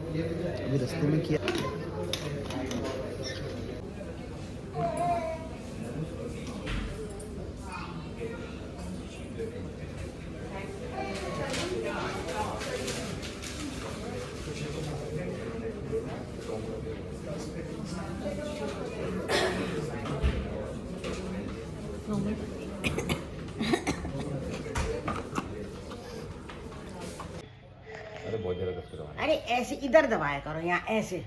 अभी रास्ते में किया। अरे बहुत ज़्यादा दर्द कर रहा है। अरे ऐसे इधर दबाया करो, यहाँ ऐसे,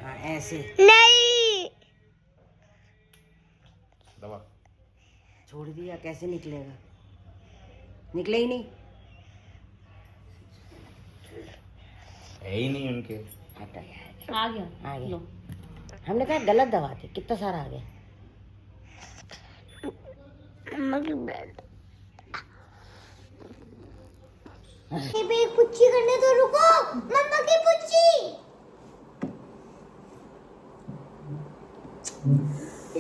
हाँ ऐसे। नहीं, दवा छोड़ दिया, कैसे निकलेगा? निकले ही नहीं। है ही नहीं उनके। हटा, आ गया। आ गया। हमने कहा गलत दवा थी, कितना सारा आ गया। मम्मा की बेड। पुच्ची करने तो रुको, मम्मा की पुच्ची।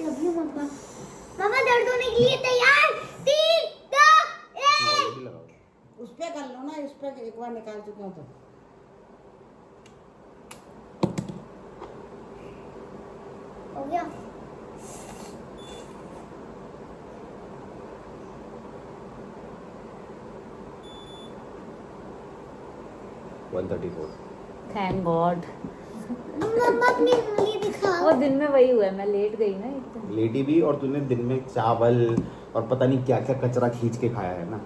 अभी मम्मा मम्मा दर्द होने के लिए तैयार। 3 2 1। उस पे कर लो ना, इस पे एक बार निकाल चुके हो तो। हो गया। Thank God. मम्मा अपनी उंगली दिखाओ। वो दिन में वही हुआ है, मैं लेट गई ना एकदम। लेडी भी, और तूने दिन में चावल और पता नहीं क्या क्या कचरा खींच के खाया है ना।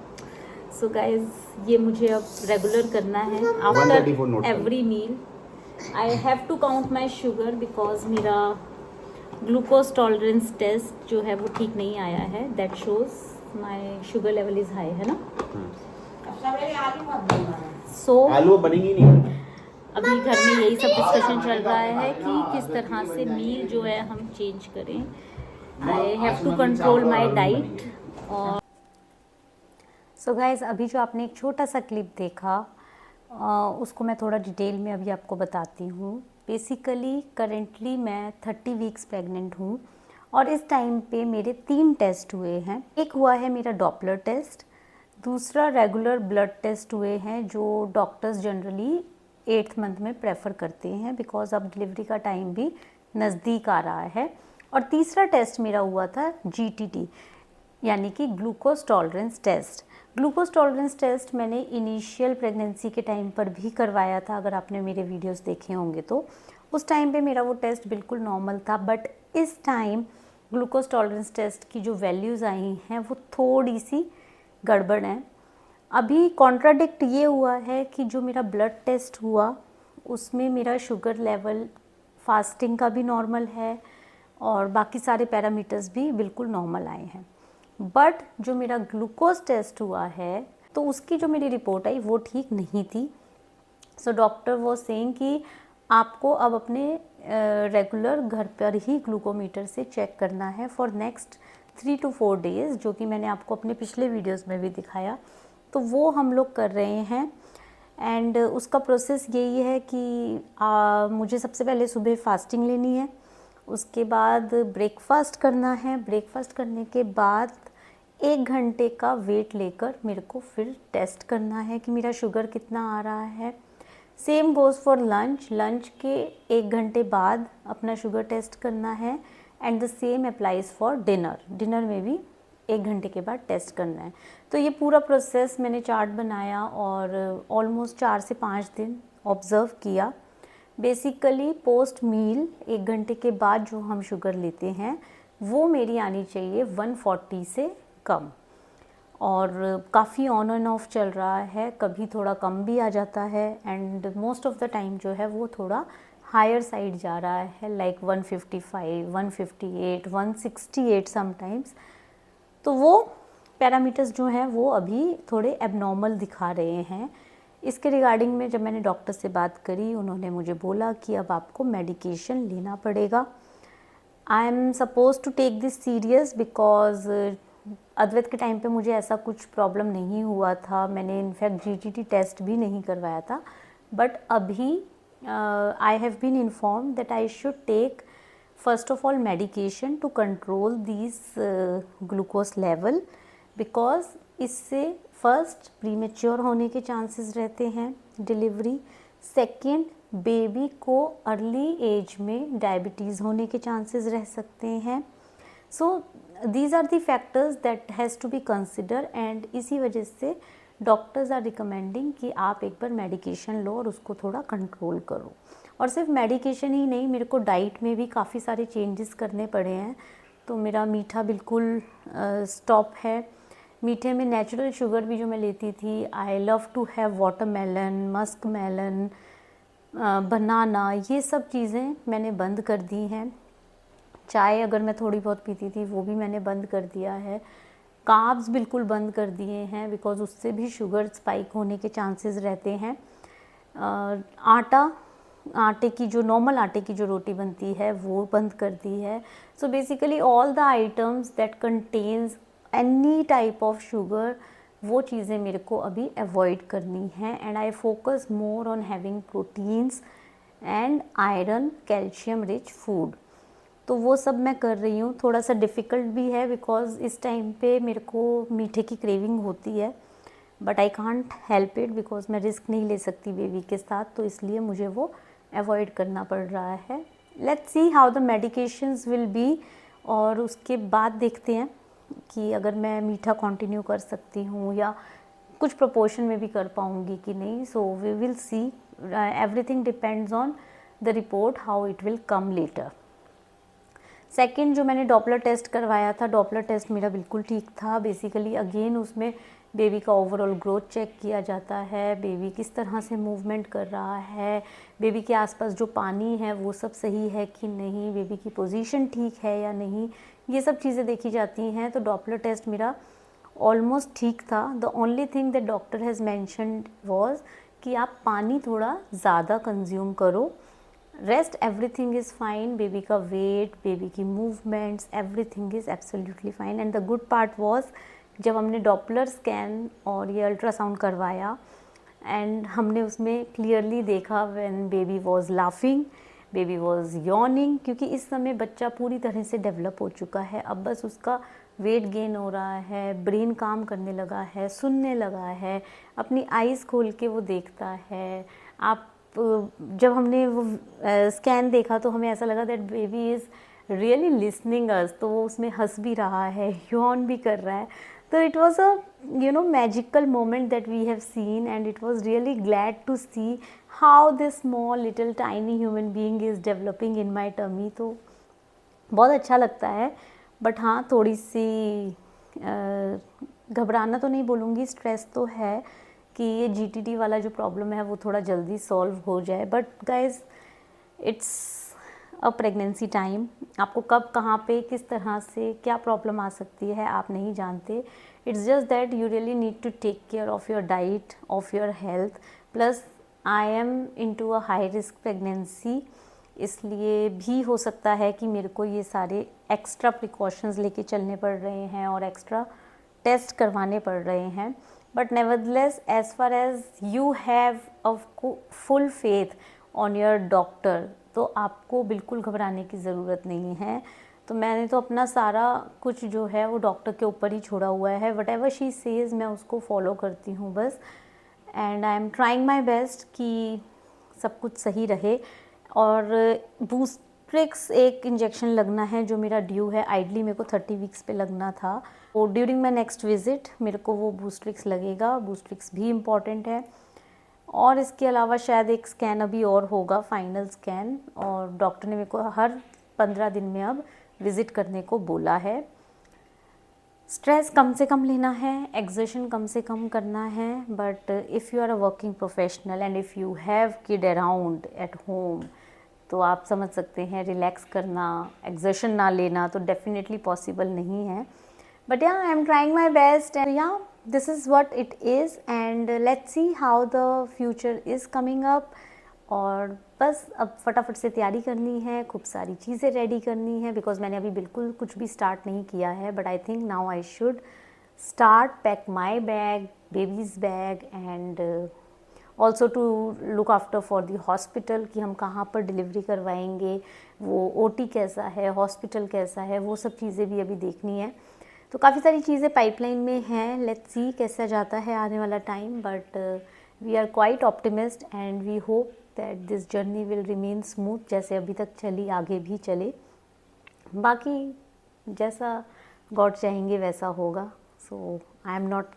सो गाइज, ये मुझे अब रेगुलर करना है 134 note after every meal. I have to count my sugar because मेरा ग्लूकोज टॉलरेंस टेस्ट जो है वो ठीक नहीं आया है। That shows my sugar level is high, है ना। अब सवेरे आलू मत बनाना। सो आलू बनेंगी नहीं। अभी घर में यही सब डिस्कशन चल रहा है कि किस तरह से मील जो है हम चेंज करें। I have to control my diet. और सो गाइज, अभी जो आपने एक छोटा सा क्लिप देखा उसको मैं थोड़ा डिटेल में अभी आपको बताती हूँ। बेसिकली करेंटली मैं 30 वीक्स प्रेग्नेंट हूँ और इस टाइम पे मेरे 3 टेस्ट हुए हैं। एक हुआ है मेरा डॉपलर टेस्ट, दूसरा रेगुलर ब्लड टेस्ट हुए हैं जो डॉक्टर्स जनरली 8th मंथ में प्रेफर करते हैं बिकॉज अब डिलीवरी का टाइम भी नज़दीक आ रहा है। और तीसरा टेस्ट मेरा हुआ था GTT यानी कि glucose tolerance test. Glucose tolerance test मैंने इनिशियल प्रेगनेंसी के टाइम पर भी करवाया था, अगर आपने मेरे वीडियोस देखे होंगे तो। उस टाइम पे मेरा वो टेस्ट बिल्कुल नॉर्मल था, बट इस टाइम ग्लूकोज टॉलरेंस टेस्ट की जो वैल्यूज़ आई हैं वो थोड़ी सी गड़बड़ हैं। अभी कॉन्ट्राडिक्ट ये हुआ है कि जो मेरा ब्लड टेस्ट हुआ उसमें मेरा शुगर लेवल फास्टिंग का भी नॉर्मल है और बाकी सारे पैरामीटर्स भी बिल्कुल नॉर्मल आए हैं। बट जो मेरा ग्लूकोज टेस्ट हुआ है तो उसकी जो मेरी रिपोर्ट आई वो ठीक नहीं थी। सो डॉक्टर वो सेइंग कि आपको अब अपने रेगुलर घर पर ही ग्लूकोमीटर से चेक करना है फॉर नेक्स्ट 3 to 4 डेज़, जो कि मैंने आपको अपने पिछले वीडियोस में भी दिखाया। तो वो हम लोग कर रहे हैं एंड उसका प्रोसेस यही है कि मुझे सबसे पहले सुबह फास्टिंग लेनी है, उसके बाद ब्रेकफास्ट करना है, ब्रेकफास्ट करने के बाद 1 घंटे का वेट लेकर मेरे को फिर टेस्ट करना है कि मेरा शुगर कितना आ रहा है। Same goes for lunch, lunch के 1 घंटे बाद अपना शुगर टेस्ट करना है and the same applies for dinner. Dinner में भी 1 घंटे के बाद टेस्ट करना है। तो ये पूरा प्रोसेस मैंने चार्ट बनाया और ऑलमोस्ट 4 से 5 दिन ऑब्ज़र्व किया। बेसिकली पोस्ट मील 1 घंटे के बाद जो हम शुगर लेते हैं वो मेरी आनी चाहिए 140 से कम, और काफ़ी ऑन एंड ऑफ चल रहा है, कभी थोड़ा कम भी आ जाता है and most of the time जो है वो थोड़ा हायर साइड जा रहा है, लाइक 155, 158, 168 समटाइम्स। तो वो पैरामीटर्स जो हैं वो अभी थोड़े एबनॉर्मल दिखा रहे हैं। इसके रिगार्डिंग में जब मैंने डॉक्टर से बात करी, उन्होंने मुझे बोला कि अब आपको मेडिकेशन लेना पड़ेगा। I am suppose to take this serious because Advait के टाइम पे मुझे ऐसा कुछ प्रॉब्लम नहीं हुआ था, मैंने इनफैक्ट GTT टेस्ट भी नहीं करवाया था। बट अभी I have been inform that I should take first of all medication to control this glucose level because इससे फर्स्ट, प्रीमेच्योर होने के चांसेस रहते हैं डिलीवरी। सेकंड, बेबी को अर्ली एज में डायबिटीज़ होने के चांसेस रह सकते हैं। So these are the factors that has to be consider, and इसी वजह से डॉक्टर्स आर रिकमेंडिंग कि आप एक बार मेडिकेशन लो और उसको थोड़ा कंट्रोल करो। और सिर्फ मेडिकेशन ही नहीं, मेरे को डाइट में भी काफ़ी सारे चेंजेस करने पड़े हैं। तो मेरा मीठा बिल्कुल स्टॉप है। मीठे में नेचुरल शुगर भी जो मैं लेती थी, I love to have watermelon, musk melon, banana, ये सब चीज़ें मैंने बंद कर दी हैं। चाय अगर मैं थोड़ी बहुत पीती थी वो भी मैंने बंद कर दिया है। कार्ब्स बिल्कुल बंद कर दिए हैं बिकॉज़ उससे भी शुगर स्पाइक होने के चांसेस रहते हैं। आटे की जो नॉर्मल आटे की जो रोटी बनती है वो बंद कर दी है। So basically all the items that contains any type of sugar, वो चीज़ें मेरे को अभी अवॉइड करनी है। And I focus more on having proteins and iron, calcium rich food. तो वो सब मैं कर रही हूँ। थोड़ा सा डिफ़िकल्ट भी है बिकॉज़ इस टाइम पे मेरे को मीठे की क्रेविंग होती है, but I can't help it because मैं रिस्क नहीं ले सकती बेबी के साथ, तो इसलिए मुझे वो अवॉइड करना पड़ रहा है। Let's see how the medications will be, और उसके बाद देखते हैं कि अगर मैं मीठा कंटिन्यू कर सकती हूँ या कुछ प्रोपोर्शन में भी कर पाऊँगी कि नहीं। So we will see, everything depends on the report how it will come later. Second, जो मैंने डॉपलर टेस्ट करवाया था, डॉपलर टेस्ट मेरा बिल्कुल ठीक था। बेसिकली अगेन उसमें बेबी का ओवरऑल ग्रोथ चेक किया जाता है, बेबी किस तरह से मूवमेंट कर रहा है, बेबी के आसपास जो पानी है वो सब सही है कि नहीं, बेबी की पोजीशन ठीक है या नहीं, ये सब चीज़ें देखी जाती हैं। तो डॉपलर टेस्ट मेरा ऑलमोस्ट ठीक था। The only thing that doctor has mentioned was कि आप पानी थोड़ा ज़्यादा कंज्यूम करो, rest everything is fine. Baby का वेट, बेबी की movements, everything is absolutely fine. And the good part was, जब हमने डॉपलर स्कैन और ये अल्ट्रासाउंड करवाया एंड हमने उसमें क्लियरली देखा when baby was laughing, baby was yawning, क्योंकि इस समय बच्चा पूरी तरह से डेवलप हो चुका है। अब बस उसका वेट गेन हो रहा है, ब्रेन काम करने लगा है, सुनने लगा है, अपनी आईज़ खोल के वो देखता है। आप जब हमने वो स्कैन देखा तो हमें ऐसा लगा that baby is really listening अस, तो वो उसमें हंस भी रहा है, यॉर्न भी कर रहा है। तो it was a magical moment that we have seen, and it was really glad to see how this small little tiny human being is developing in my tummy. तो बहुत अच्छा लगता है। बट हाँ, थोड़ी सी घबराना तो नहीं बोलूँगी, स्ट्रेस तो है कि ये GTD वाला जो प्रॉब्लम है वो थोड़ा जल्दी सॉल्व हो जाए। But guys, it's a pregnancy time. आपको कब, कहाँ पे, किस तरह से क्या प्रॉब्लम आ सकती है आप नहीं जानते। It's just that you really need to take care of your diet, of your health. Plus I am into a high risk pregnancy, इसलिए भी हो सकता है कि मेरे को ये सारे एक्स्ट्रा प्रिकॉशंस लेके चलने पड़ रहे हैं और एक्स्ट्रा टेस्ट करवाने पड़ रहे हैं। But nevertheless, as far as you have a full faith on your doctor, तो आपको बिल्कुल घबराने की ज़रूरत नहीं है। तो मैंने तो अपना सारा कुछ जो है वो डॉक्टर के ऊपर ही छोड़ा हुआ है। वट एवर शी सेज़ मैं उसको फॉलो करती हूँ बस। And I am trying my best कि सब कुछ सही रहे। और बूस्ट्रिक्स एक इंजेक्शन लगना है जो मेरा ड्यू है, आइडली मेरे को 30 वीक्स पे लगना था। तो ड्यूरिंग माई नेक्स्ट विज़िट मेरे को वो बूस्ट्रिक्स लगेगा। बूस्ट्रिक्स भी इम्पॉर्टेंट है। और इसके अलावा शायद एक स्कैन अभी और होगा, फाइनल स्कैन, और डॉक्टर ने मेरे को हर 15 दिन में अब विज़िट करने को बोला है। स्ट्रेस कम से कम लेना है, एक्सर्शन कम से कम करना है। But if you are a working professional and if you have kid around at home, तो आप समझ सकते हैं रिलैक्स करना, एक्सर्शन ना लेना तो डेफिनेटली पॉसिबल नहीं है। But yeah, I am trying my best, and yeah, this is what it is, and let's see how the future is coming up. और बस अब फटाफट से तैयारी करनी है, खूब सारी चीज़ें रेडी करनी है, बिकॉज मैंने अभी बिल्कुल कुछ भी स्टार्ट नहीं किया है। But I think now I should start pack my bag, babies bag, and also to look after for the hospital कि हम कहाँ पर डिलीवरी करवाएंगे, वो OT कैसा है, हॉस्पिटल कैसा है, वो सब चीज़ें भी अभी देखनी है। तो काफ़ी सारी चीज़ें पाइपलाइन में हैं, लेट्स सी कैसा जाता है आने वाला time, but we are quite optimist and we hope that this journey will remain smooth, जैसे अभी तक चली आगे भी चले। बाकी जैसा गॉड चाहेंगे वैसा होगा। So I am not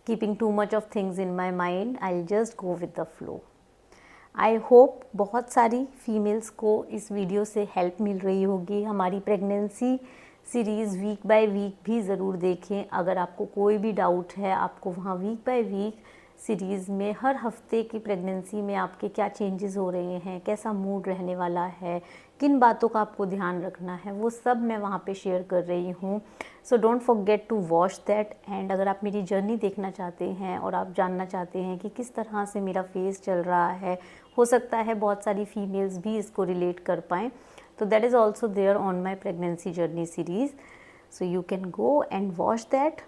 keeping too much of things in my mind, I will just go with the flow. I hope बहुत सारी फीमेल्स को इस वीडियो से हेल्प मिल रही होगी। हमारी pregnancy series week by week भी ज़रूर देखें। अगर आपको कोई भी डाउट है, आपको वहाँ वीक बाय वीक सीरीज़ में हर हफ्ते की प्रेगनेंसी में आपके क्या चेंजेस हो रहे हैं, कैसा मूड रहने वाला है, किन बातों का आपको ध्यान रखना है, वो सब मैं वहाँ पे शेयर कर रही हूँ। So don't forget to watch that. And अगर आप मेरी जर्नी देखना चाहते हैं और आप जानना चाहते हैं कि किस तरह से मेरा फेस चल रहा है, हो सकता है बहुत सारी फीमेल्स भी इसको रिलेट कर पाएँ, तो that is also there on my pregnancy journey series. So you can go and watch that.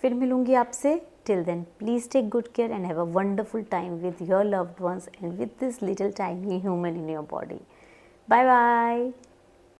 फिर मिलूँगी आपसे। Till then, please take good care and have a wonderful time with your loved ones and with this little tiny human in your body. Bye bye.